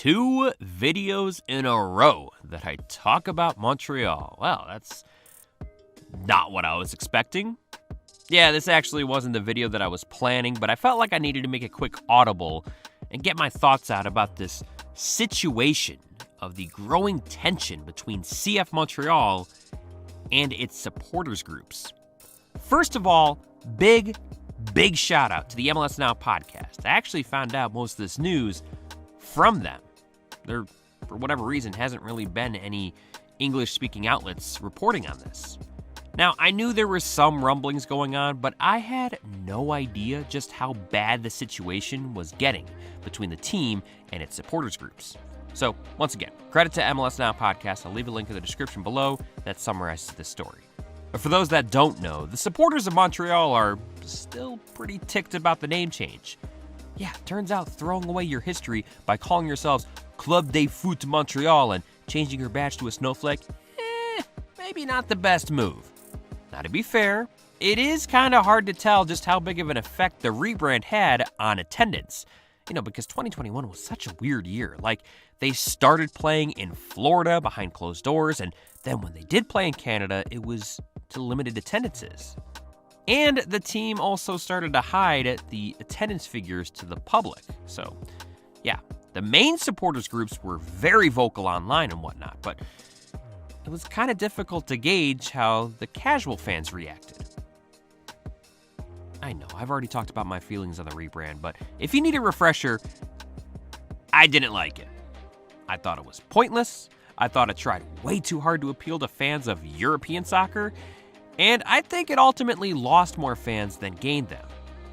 2 videos in a row that I talk about Montreal. Well, that's not what I was expecting. Yeah, this actually wasn't the video that I was planning, but I felt like I needed to make a quick audible and get my thoughts out about this situation of the growing tension between CF Montreal and its supporters groups. First of all, big shout out to the MLS Now podcast. I actually found out most of this news from them. There, for whatever reason, hasn't really been any English-speaking outlets reporting on this. Now, I knew there were some rumblings going on, but I had no idea just how bad the situation was getting between the team and its supporters groups. So, once again, credit to MLS Now podcast. I'll leave a link in the description below that summarizes this story. But for those that don't know, the supporters of Montreal are still pretty ticked about the name change. Yeah, turns out throwing away your history by calling yourselves Club de Foot Montreal and changing your badge to a snowflake, maybe not the best move. Now, to be fair, it is kind of hard to tell just how big of an effect the rebrand had on attendance. Because 2021 was such a weird year. Like, they started playing in Florida behind closed doors, and then when they did play in Canada, it was to limited attendances. And the team also started to hide the attendance figures to the public. So, yeah, the main supporters groups were very vocal online and whatnot, but it was kind of difficult to gauge how the casual fans reacted. I know, I've already talked about my feelings on the rebrand, but if you need a refresher, I didn't like it. I thought it was pointless. I thought it tried way too hard to appeal to fans of European soccer, and I think it ultimately lost more fans than gained them.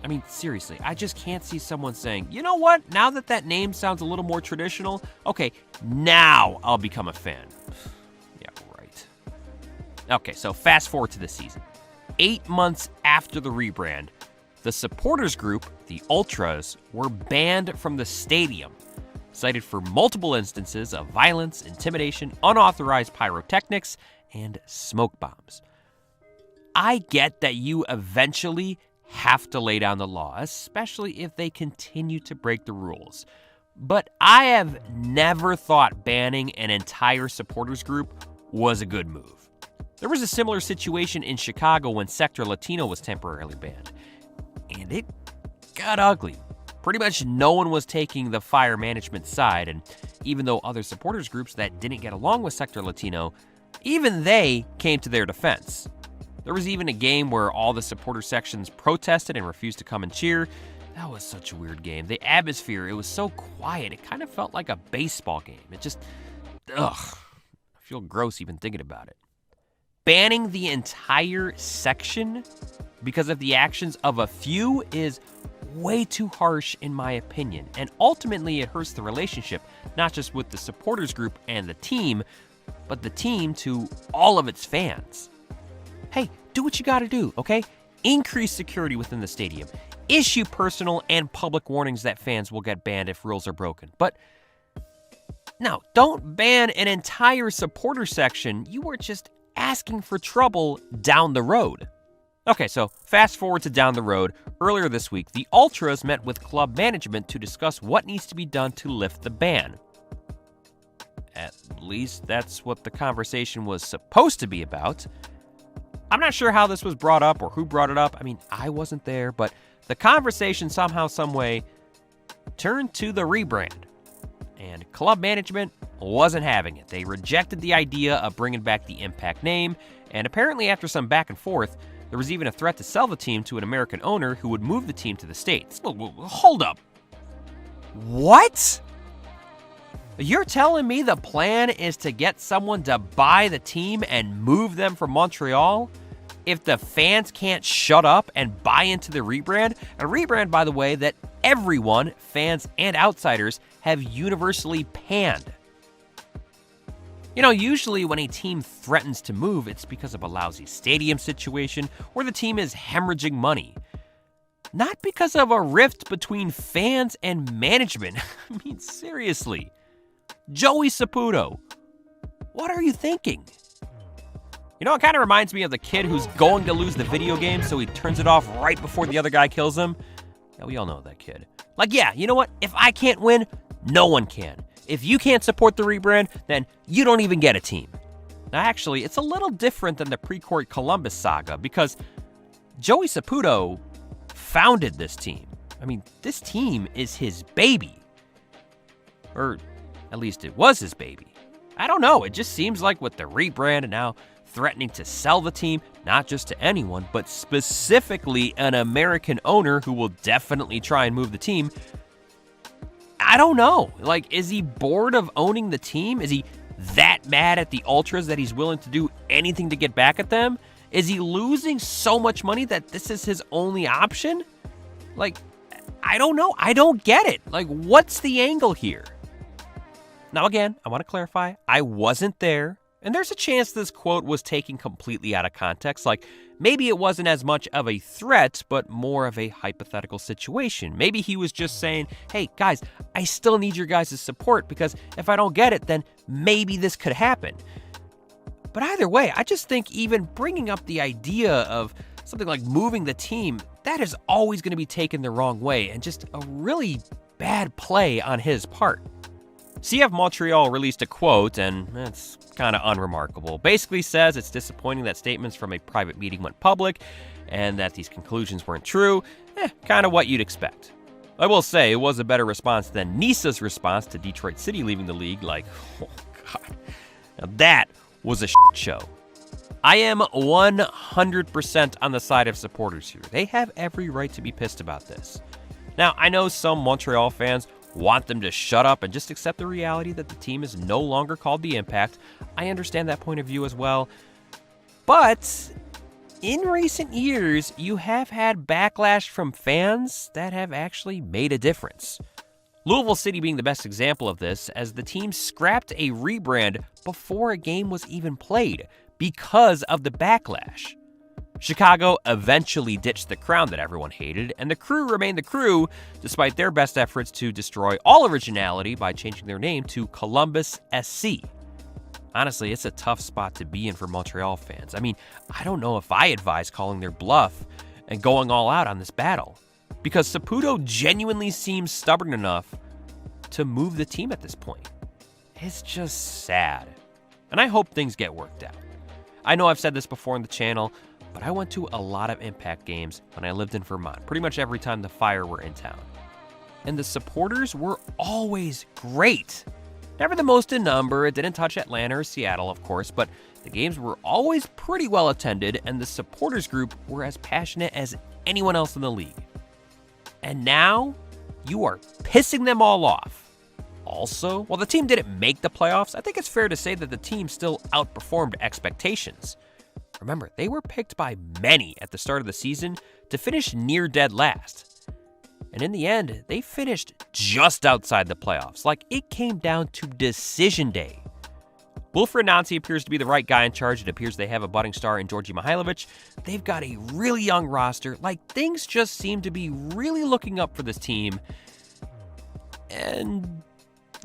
I mean, seriously, I just can't see someone saying, you know what, now that name sounds a little more traditional, okay, now I'll become a fan. Yeah, right. Okay, so fast forward to the season. 8 months after the rebrand, the supporters group, the Ultras, were banned from the stadium, cited for multiple instances of violence, intimidation, unauthorized pyrotechnics, and smoke bombs. I get that you eventually have to lay down the law, especially if they continue to break the rules. But I have never thought banning an entire supporters group was a good move. There was a similar situation in Chicago when Sector Latino was temporarily banned. And it got ugly. Pretty much no one was taking the fire management side, and even though other supporters groups that didn't get along with Sector Latino, even they came to their defense. There was even a game where all the supporter sections protested and refused to come and cheer. That was such a weird game. The atmosphere, it was so quiet. It kind of felt like a baseball game. It just, I feel gross even thinking about it. Banning the entire section because of the actions of a few is way too harsh in my opinion, and ultimately it hurts the relationship, not just with the supporters group and the team, but the team to all of its fans. Hey, do what you gotta do, okay? Increase security within the stadium. Issue personal and public warnings that fans will get banned if rules are broken. But no, don't ban an entire supporter section. You are just asking for trouble down the road. Okay, so fast forward to down the road. Earlier this week, the Ultras met with club management to discuss what needs to be done to lift the ban. At least that's what the conversation was supposed to be about. I'm not sure how this was brought up or who brought it up. I mean, I wasn't there, but the conversation somehow, someway turned to the rebrand. And club management wasn't having it. They rejected the idea of bringing back the Impact name, and apparently after some back and forth, there was even a threat to sell the team to an American owner who would move the team to the States. Hold up. What? You're telling me the plan is to get someone to buy the team and move them from Montreal? If the fans can't shut up and buy into the rebrand, a rebrand, by the way, that everyone, fans and outsiders, have universally panned. Usually when a team threatens to move, it's because of a lousy stadium situation or the team is hemorrhaging money. Not because of a rift between fans and management. I mean, seriously. Joey Saputo, what are you thinking? It kind of reminds me of the kid who's going to lose the video game, so he turns it off right before the other guy kills him. Yeah, we all know that kid. Like, yeah, you know what? If I can't win, no one can. If you can't support the rebrand, then you don't even get a team. Now, actually, it's a little different than the Precourt Columbus saga because Joey Saputo founded this team. I mean, this team is his baby. Or at least it was his baby. I don't know. It just seems like with the rebrand and now threatening to sell the team, not just to anyone, but specifically an American owner who will definitely try and move the team. I don't know. Like, is he bored of owning the team? Is he that mad at the Ultras that he's willing to do anything to get back at them? Is he losing so much money that this is his only option? Like, I don't know. I don't get it. Like, what's the angle here? Now, again, I want to clarify, I wasn't there, and there's a chance this quote was taken completely out of context. Like, maybe it wasn't as much of a threat, but more of a hypothetical situation. Maybe he was just saying, hey, guys, I still need your guys' support because if I don't get it, then maybe this could happen. But either way, I just think even bringing up the idea of something like moving the team, that is always going to be taken the wrong way and just a really bad play on his part. CF Montreal released a quote, and it's kind of unremarkable. Basically says it's disappointing that statements from a private meeting went public and that these conclusions weren't true. Kind of what you'd expect. I will say it was a better response than Nisa's response to Detroit City leaving the league. Like, oh God. Now that was a shit show. I am 100% on the side of supporters here. They have every right to be pissed about this. Now, I know some Montreal fans want them to shut up and just accept the reality that the team is no longer called the Impact. I understand that point of view as well. But in recent years, you have had backlash from fans that have actually made a difference. Louisville City being the best example of this, as the team scrapped a rebrand before a game was even played because of the backlash. Chicago eventually ditched the crown that everyone hated, and the Crew remained the Crew despite their best efforts to destroy all originality by changing their name to Columbus SC. Honestly, it's a tough spot to be in for Montreal fans. I mean, I don't know if I advise calling their bluff and going all out on this battle, because Saputo genuinely seems stubborn enough to move the team at this point. It's just sad, and I hope things get worked out. I know I've said this before on the channel, but I went to a lot of Impact games when I lived in Vermont, pretty much every time the Fire were in town. And the supporters were always great. Never the most in number, it didn't touch Atlanta or Seattle, of course, but the games were always pretty well attended, and the supporters group were as passionate as anyone else in the league. And now, you are pissing them all off. Also, while the team didn't make the playoffs, I think it's fair to say that the team still outperformed expectations. Remember, they were picked by many at the start of the season to finish near dead last. And in the end, they finished just outside the playoffs. Like, it came down to decision day. Wilfred Nancy appears to be the right guy in charge. It appears they have a budding star in Georgi Mihailovic. They've got a really young roster. Like, things just seem to be really looking up for this team. And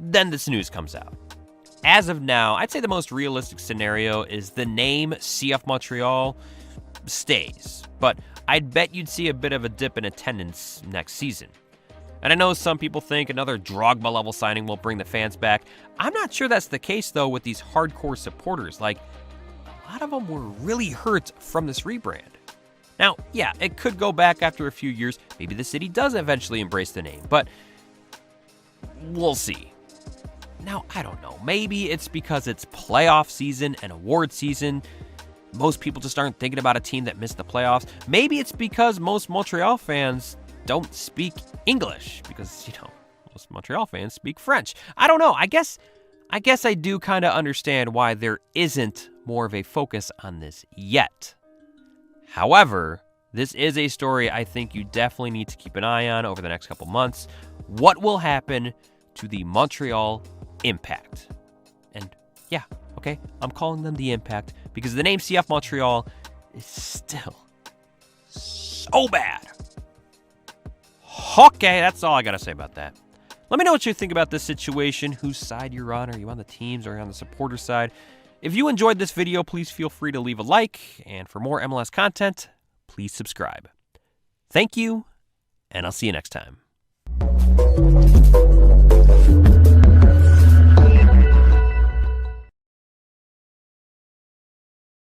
then this news comes out. As of now, I'd say the most realistic scenario is the name CF Montreal stays, but I'd bet you'd see a bit of a dip in attendance next season. And I know some people think another Drogba-level signing will bring the fans back. I'm not sure that's the case, though, with these hardcore supporters. Like, a lot of them were really hurt from this rebrand. Now, yeah, it could go back after a few years. Maybe the city does eventually embrace the name, but we'll see. Now, I don't know. Maybe it's because it's playoff season and award season. Most people just aren't thinking about a team that missed the playoffs. Maybe it's because most Montreal fans don't speak English because, most Montreal fans speak French. I don't know. I guess I do kind of understand why there isn't more of a focus on this yet. However, this is a story I think you definitely need to keep an eye on over the next couple months. What will happen to the Montreal Impact? And yeah, okay, I'm calling them the Impact because the name CF Montreal is still so bad. Okay, that's all I gotta say about that. Let me know what you think about this situation, whose side you're on. Are you on the teams or on the supporter side? If you enjoyed this video, please feel free to leave a like, and for more MLS content, please subscribe. Thank you, and I'll see you next time.